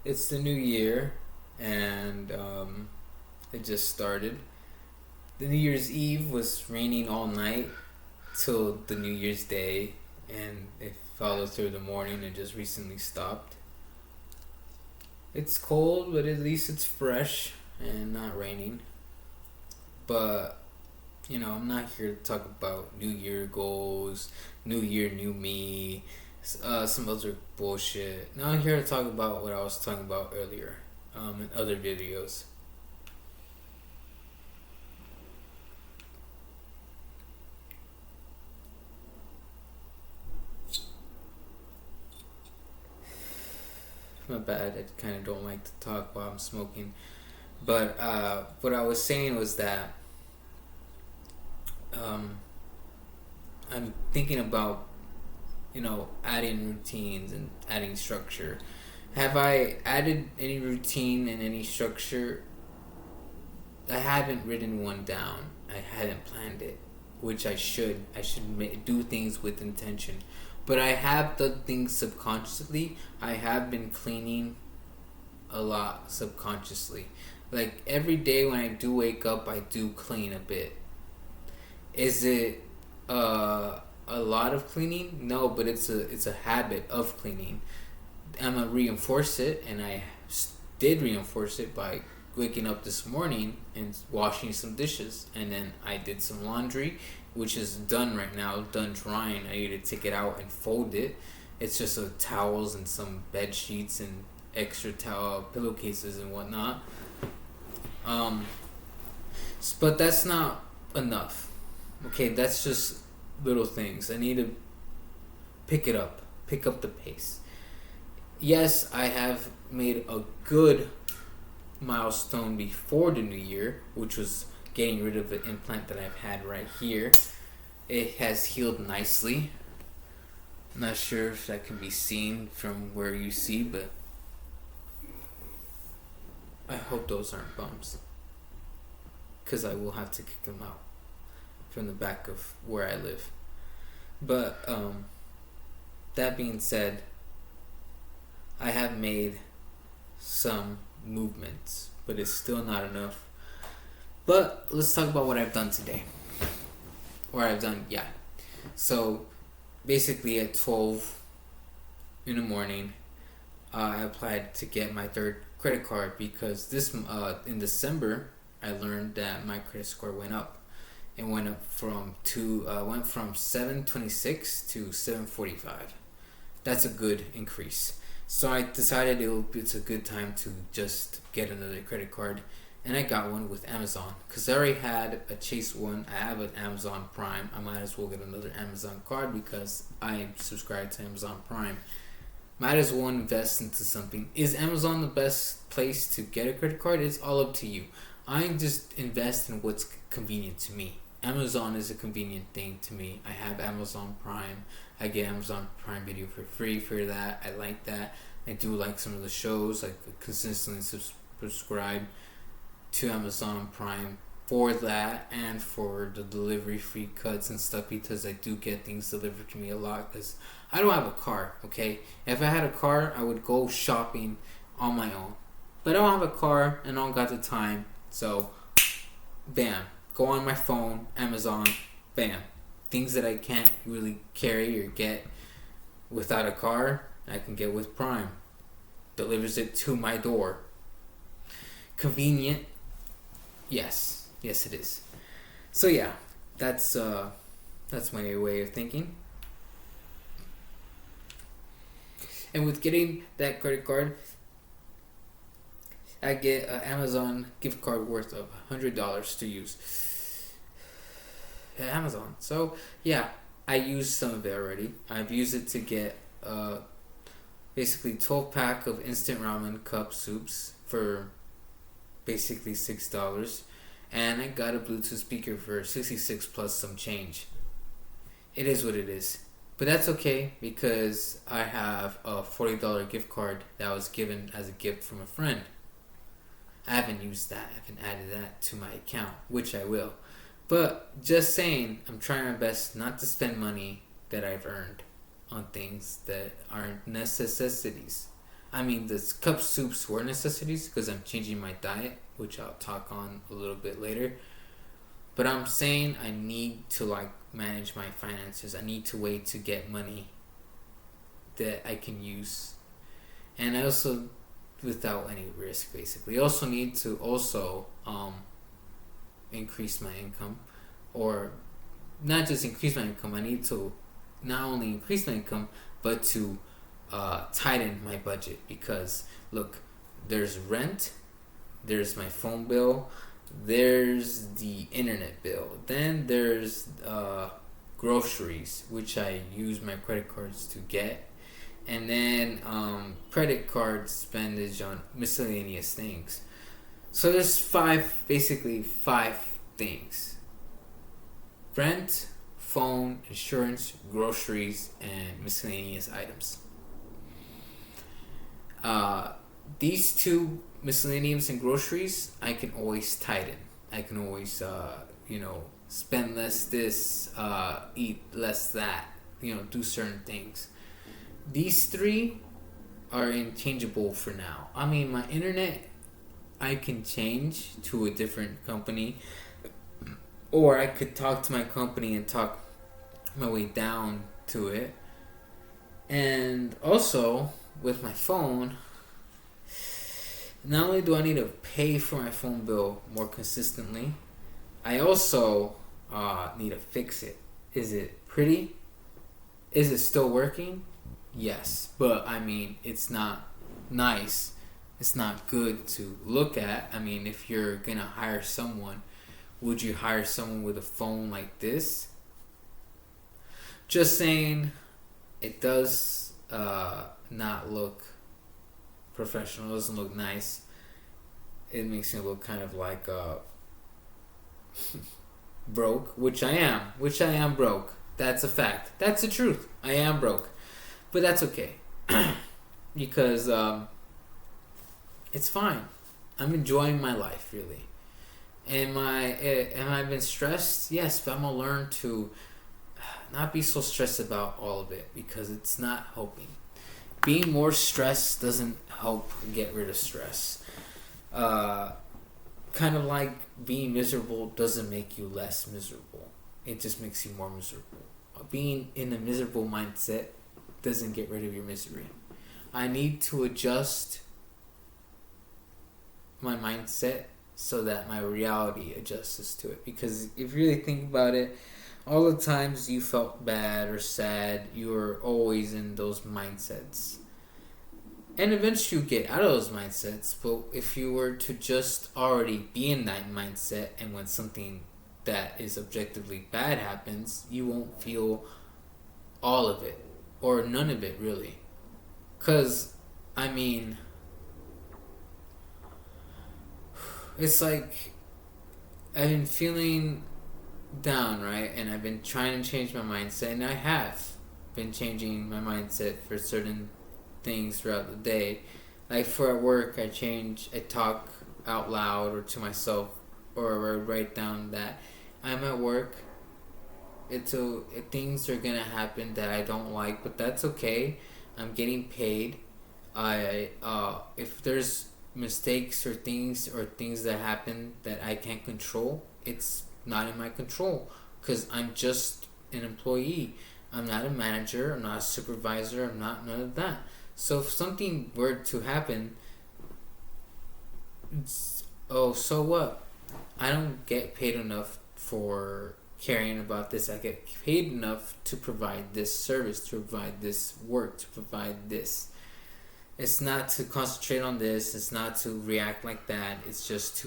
It's the new year, and it just started. The New Year's Eve was raining all night till the New Year's Day, and it followed through the morning and just recently stopped. It's cold, but at least it's fresh and not raining. But I'm not here to talk about New Year goals, New Year, new me, some other bullshit. Now I'm here to talk about what I was talking about earlier, in other videos. My bad. I kind of don't like to talk while I'm smoking. But what I was saying was that um, I'm thinking about adding routines and adding structure. Have I added any routine and any structure? I haven't written one down. I hadn't planned it, which I should. I should do things with intention. But I have done things subconsciously. I have been cleaning a lot subconsciously. Like every day when I do wake up, I do clean a bit. Is it a lot of cleaning? No, but it's a habit of cleaning. I'm gonna reinforce it, and I did reinforce it by waking up this morning and washing some dishes, and then I did some laundry, which is done right now, done drying. I need to take it out and fold it. It's just towels and some bed sheets and extra towel pillowcases and whatnot. Um, but that's not enough. Okay, that's just little things. I need to pick up the pace. Yes, I have made a good milestone before the new year, which was getting rid of the implant that I've had right here. It has healed nicely. I'm not sure if that can be seen from where you see, but I hope those aren't bumps. Because I will have to kick them out from the back of where I live. But that being said, I have made some movements, but it's still not enough. But let's talk about what I've done today. Yeah. So basically at 12 in the morning, I applied to get my third credit card because this in December I learned that my credit score went up. It went up went from 726 to 745. That's a good increase. So I decided it's a good time to just get another credit card, and I got one with Amazon because I already had a Chase one. I have an Amazon Prime. I might as well get another Amazon card because I subscribe to Amazon Prime. Might as well invest into something. Is Amazon the best place to get a credit card? It's all up to you. I just invest in what's convenient to me. Amazon is a convenient thing to me. I have Amazon Prime. I get Amazon Prime Video for free for that. I like that. I do like some of the shows. I consistently subscribe to Amazon Prime for that and for the delivery free cuts and stuff because I do get things delivered to me a lot because I don't have a car, okay? If I had a car, I would go shopping on my own. But I don't have a car and I don't got the time, so bam. Go on my phone, Amazon, bam. Things that I can't really carry or get without a car, I can get with Prime. Delivers it to my door. Convenient? Yes. Yes it is. So yeah, that's my way of thinking. And with getting that credit card, I get an Amazon gift card worth of $100 to use at Amazon. So yeah, I used some of it already. I've used it to get basically 12 pack of instant ramen cup soups for basically $6, and I got a Bluetooth speaker for 66 plus some change. It is what it is. But that's okay because I have a $40 gift card that was given as a gift from a friend. I haven't used that. I haven't added that to my account, which I will. But just saying, I'm trying my best not to spend money that I've earned on things that aren't necessities. I mean, the cup soups were necessities because I'm changing my diet, which I'll talk on a little bit later. But I'm saying I need to like manage my finances. I need to wait to get money that I can use, and I also, without any risk, basically. I also need to increase my income, or not just increase my income. I need to not only increase my income, but to tighten my budget, because look, there's rent, there's my phone bill, there's the internet bill, then there's groceries, which I use my credit cards to get, and then credit card spendage on miscellaneous things. So there's basically five things: rent, phone, insurance, groceries, and miscellaneous items. These two, miscellaneous and groceries, I can always tighten. I can always, spend less this, eat less that, do certain things. These three are interchangeable for now. I mean, my internet, I can change to a different company, or I could talk to my company and talk my way down to it. And also, with my phone, not only do I need to pay for my phone bill more consistently, I also need to fix it. Is it pretty? Is it still working? Yes, but I mean, it's not nice. It's not good to look at. I mean, if you're gonna hire someone, would you hire someone with a phone like this? Just saying, it does not look professional. It doesn't look nice. It makes me look kind of like broke, which I am. Which I am broke. That's a fact. That's the truth. I am broke, but that's okay because it's fine. I'm enjoying my life, really. Am I been stressed? Yes, but I'm gonna learn to not be so stressed about all of it, because it's not helping. Being more stressed doesn't help get rid of stress. Kind of like being miserable doesn't make you less miserable. It just makes you more miserable. Being in a miserable mindset doesn't get rid of your misery. I need to adjust my mindset so that my reality adjusts to it. Because if you really think about it, all the times you felt bad or sad, you were always in those mindsets. And eventually you get out of those mindsets, but if you were to just already be in that mindset, and when something that is objectively bad happens, you won't feel all of it, or none of it, really. Because, I mean, it's like I've been feeling down, right? And I've been trying to change my mindset, and I have been changing my mindset for certain things throughout the day. Like for at work, I talk out loud or to myself, or I write down that I'm at work. Things are gonna happen that I don't like, but that's okay. I'm getting paid. If there's mistakes or things that happen that I can't control, it's not in my control, because I'm just an employee. I'm not a manager. I'm not a supervisor. I'm not none of that. So if something were to happen, so what? I don't get paid enough for caring about this. I get paid enough to provide this service, to provide this work, to provide this. It's not to concentrate on this. It's not to react like that. It's just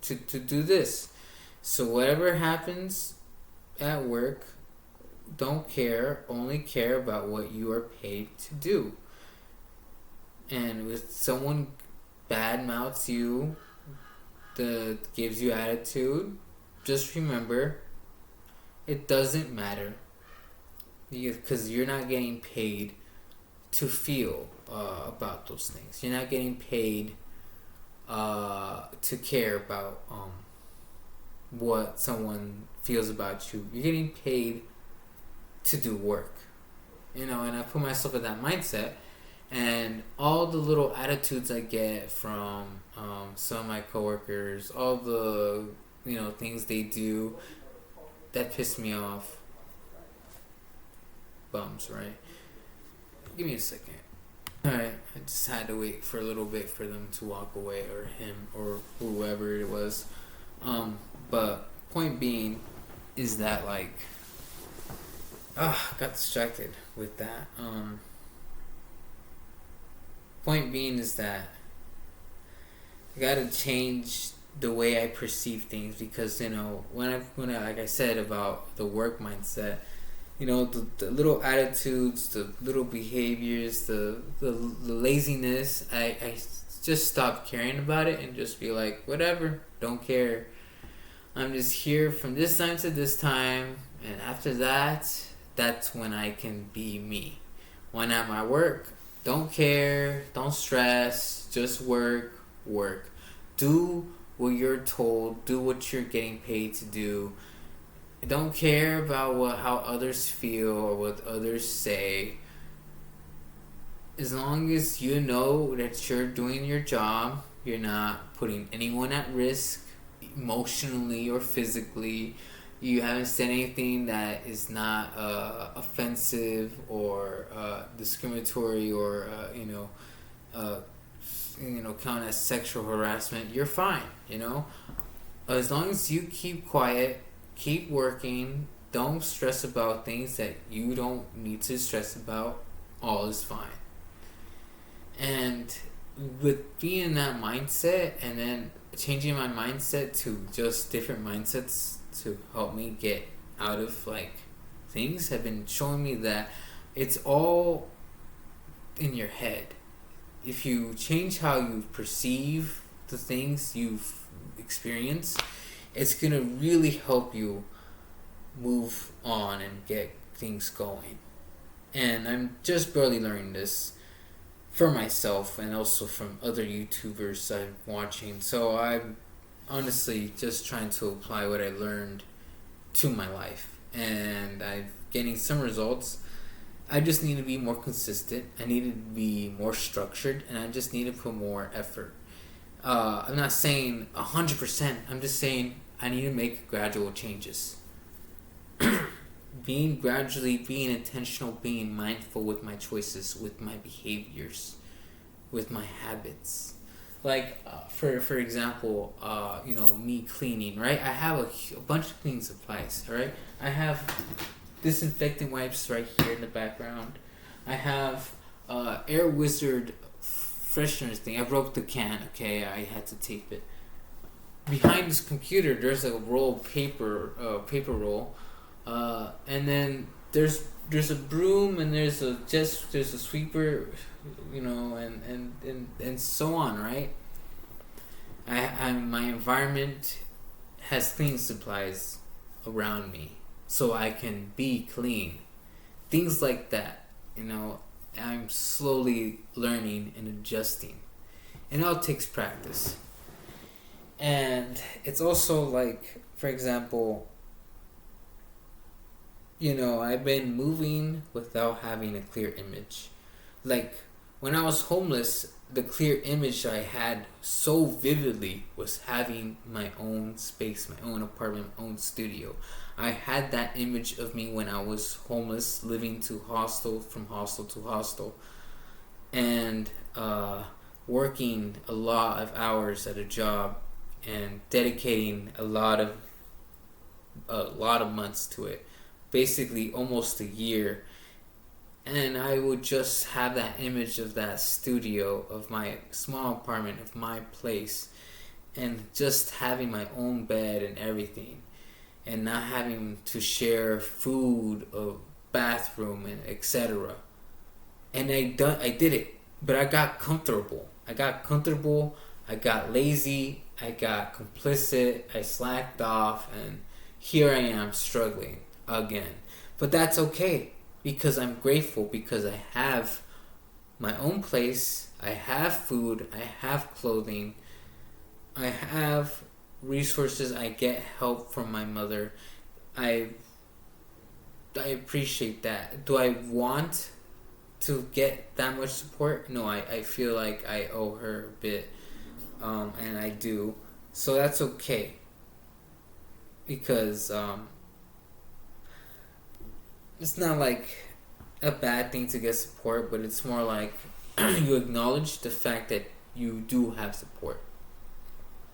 to do this. So whatever happens at work, don't care. Only care about what you are paid to do. And if someone badmouths you, gives you attitude, just remember, it doesn't matter, because you're not getting paid to feel about those things. You're not getting paid to care about what someone feels about you. You're getting paid to do work, and I put myself in that mindset, And all the little attitudes I get from some of my coworkers, all the things they do that piss me off, bums, right? Give me a second. Alright, I just had to wait for a little bit for them to walk away, or him, or whoever it was. But point being is that, like, got distracted with that. Point being is that I gotta change the way I perceive things, because when I like I said about the work mindset, the little attitudes, the little behaviors, the laziness, I just stop caring about it and just be like, whatever, don't care. I'm just here from this time to this time, and after that, that's when I can be me. When I'm at work, don't care, don't stress, just work. Do what you're told, do what you're getting paid to do. Don't care about how others feel or what others say. As long as you know that you're doing your job, you're not putting anyone at risk emotionally or physically. You haven't said anything that is not offensive or discriminatory or count as sexual harassment. You're fine. As long as you keep quiet, keep working, don't stress about things that you don't need to stress about, all is fine. And with being in that mindset and then changing my mindset to just different mindsets to help me get out of things, have been showing me that it's all in your head. If you change how you perceive the things you've experienced, it's gonna really help you move on and get things going. And I'm just barely learning this for myself and also from other YouTubers I'm watching. So I'm honestly just trying to apply what I learned to my life, and I'm getting some results. I just need to be more consistent. I need to be more structured, and I just need to put more effort. I'm not saying 100%. I'm just saying I need to make gradual changes. Being intentional, being mindful with my choices, with my behaviors, with my habits. For example, me cleaning, right? I have a bunch of cleaning supplies, all right? I have disinfectant wipes right here in the background. I have Air Wizard freshener thing. I broke the can, okay? I had to tape it. Behind this computer, there's a roll of paper roll, and then there's a broom, and there's a sweeper, and so on, right? My environment has cleaning supplies around me, so I can be clean. Things like that, I'm slowly learning and adjusting, and it all takes practice. And it's also for example, I've been moving without having a clear image. When I was homeless, the clear image I had so vividly was having my own space, my own apartment, my own studio. I had that image of me when I was homeless, living from hostel to hostel, and working a lot of hours at a job and dedicating a lot of months to it, basically almost a year. And I would just have that image of that studio, of my small apartment, of my place, and just having my own bed and everything, and not having to share food, a bathroom, and etc. And I did it, but I got comfortable. I got lazy. I got complicit. I slacked off, and here I am struggling again. But that's okay, because I'm grateful, because I have my own place, I have food, I have clothing, I have resources, I get help from my mother. I appreciate that. Do I want to get that much support. No, I feel like I owe her a bit, and I do. So that's okay. Because it's not like a bad thing to get support, but it's more like you acknowledge the fact that you do have support.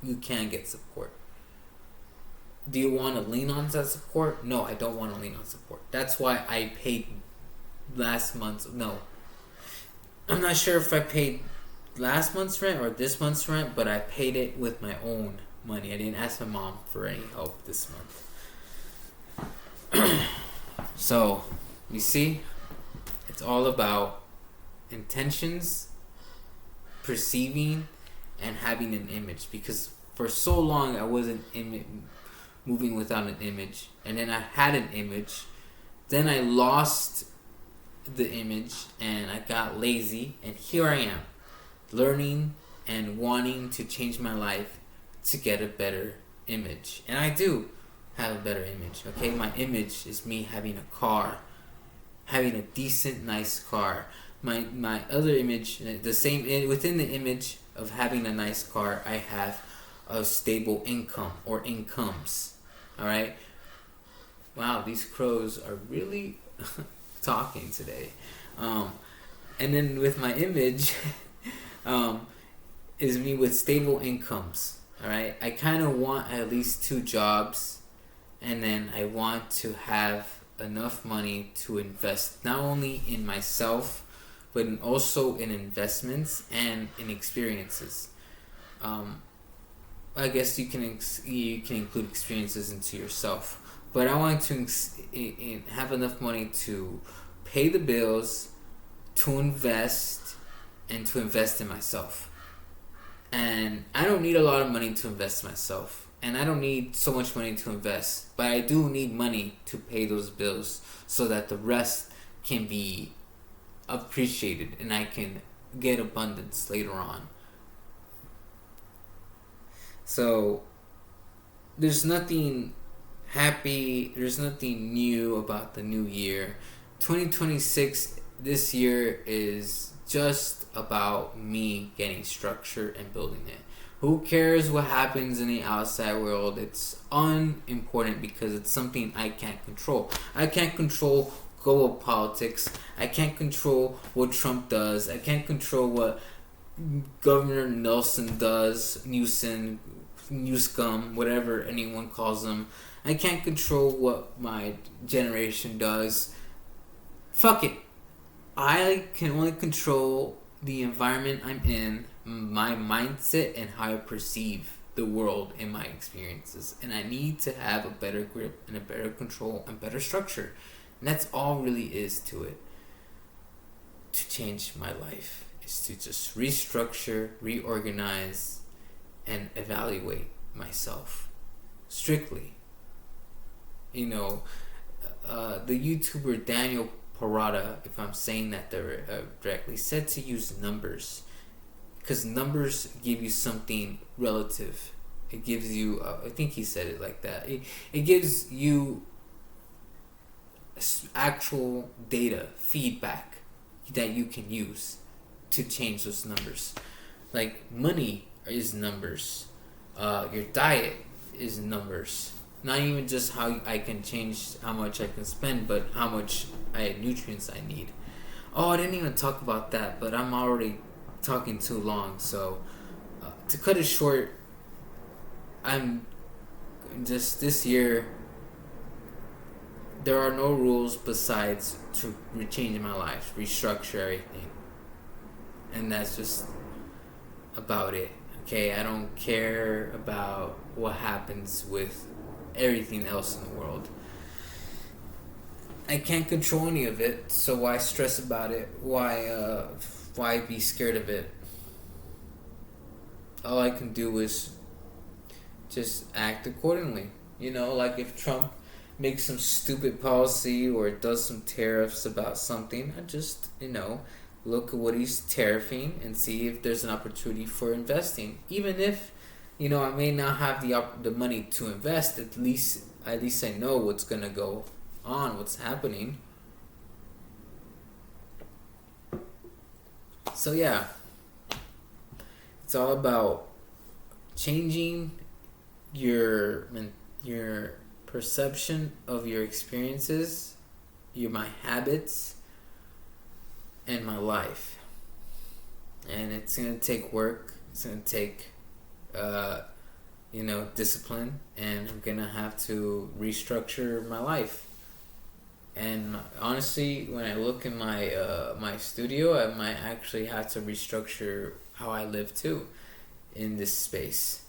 You can get support. Do you want to lean on that support? No, I don't want to lean on support. That's why I paid last month's. No, I'm not sure if I paid last month's rent or this month's rent, but I paid it with my own money. I didn't ask my mom for any help this month. So, you see, it's all about intentions, perceiving, and having an image. Because for so long I wasn't moving without an image, and then I had an image, then I lost the image, and I got lazy, and here I am, learning and wanting to change my life to get a better image. And I do have a better image, okay? My image is me having a car, having a decent, nice car. My other image, the same, within the image of having a nice car, I have a stable income or incomes. All right. Wow, these crows are really talking today. And then with my image, is me with stable incomes. All right. I kind of want at least 2 jobs, and then I want to have enough money to invest not only in myself, but also in investments and in experiences. I guess you can include experiences into yourself, but I want to have enough money to pay the bills, to invest, and to invest in myself. And I don't need a lot of money to invest in myself, and I don't need so much money to invest, but I do need money to pay those bills so that the rest can be appreciated and I can get abundance later on. So there's nothing there's nothing new about the new year. 2026 this year is just about me getting structure and building it. Who cares what happens in the outside world? It's unimportant because it's something I can't control. I can't control global politics. I can't control what Trump does. I can't control what Governor Nelson does, Newscom, whatever anyone calls them. I can't control what my generation does. Fuck it. I can only control the environment I'm in, my mindset, and how I perceive the world and my experiences. And I need to have a better grip and a better control and better structure. And that's all really is to it. To change my life is to just restructure, reorganize, and evaluate myself strictly. You know, the YouTuber Daniel Parada, if I'm saying that directly, said to use numbers, because numbers give you something relative. It gives you, I think he said it like that. It gives you actual data, feedback that you can use to change those numbers. Like money is numbers. Your diet is numbers. Not even just how I can change how much I can spend, but how much nutrients I need. Oh, I didn't even talk about that, but I'm already talking too long. So to cut it short, I'm just this year. There are no rules besides to change my life, restructure everything, and that's just about it. Okay, I don't care about what happens with everything else in the world. I can't control any of it, so why stress about it? Why be scared of it? All I can do is just act accordingly. You know, like if Trump makes some stupid policy or does some tariffs about something, I just, look at what he's tariffing and see if there's an opportunity for investing. Even if, I may not have the money to invest, at least I know what's gonna go on, what's happening. So yeah, it's all about changing your your perception of your experiences, my habits, and my life. And it's gonna take work. It's gonna take, discipline, and I'm gonna have to restructure my life. And honestly, when I look in my studio, I might actually have to restructure how I live too, in this space.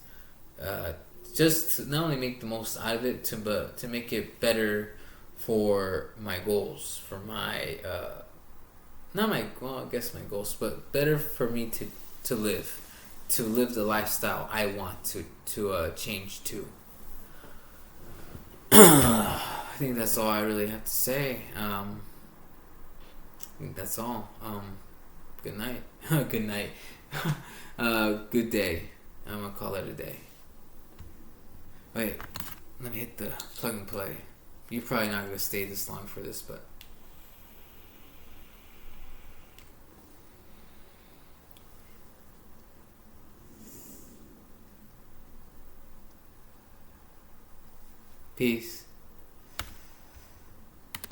Just to not only make the most out of it, but to make it better for my goals, for my not my well, I guess my goals, but better for me to live, to live the lifestyle I want to change to. I think that's all I really have to say. I think that's all. Good night. Good night. Good day. I'm gonna call it a day. Wait, let me hit the plug and play. You're probably not gonna stay this long for this, but peace.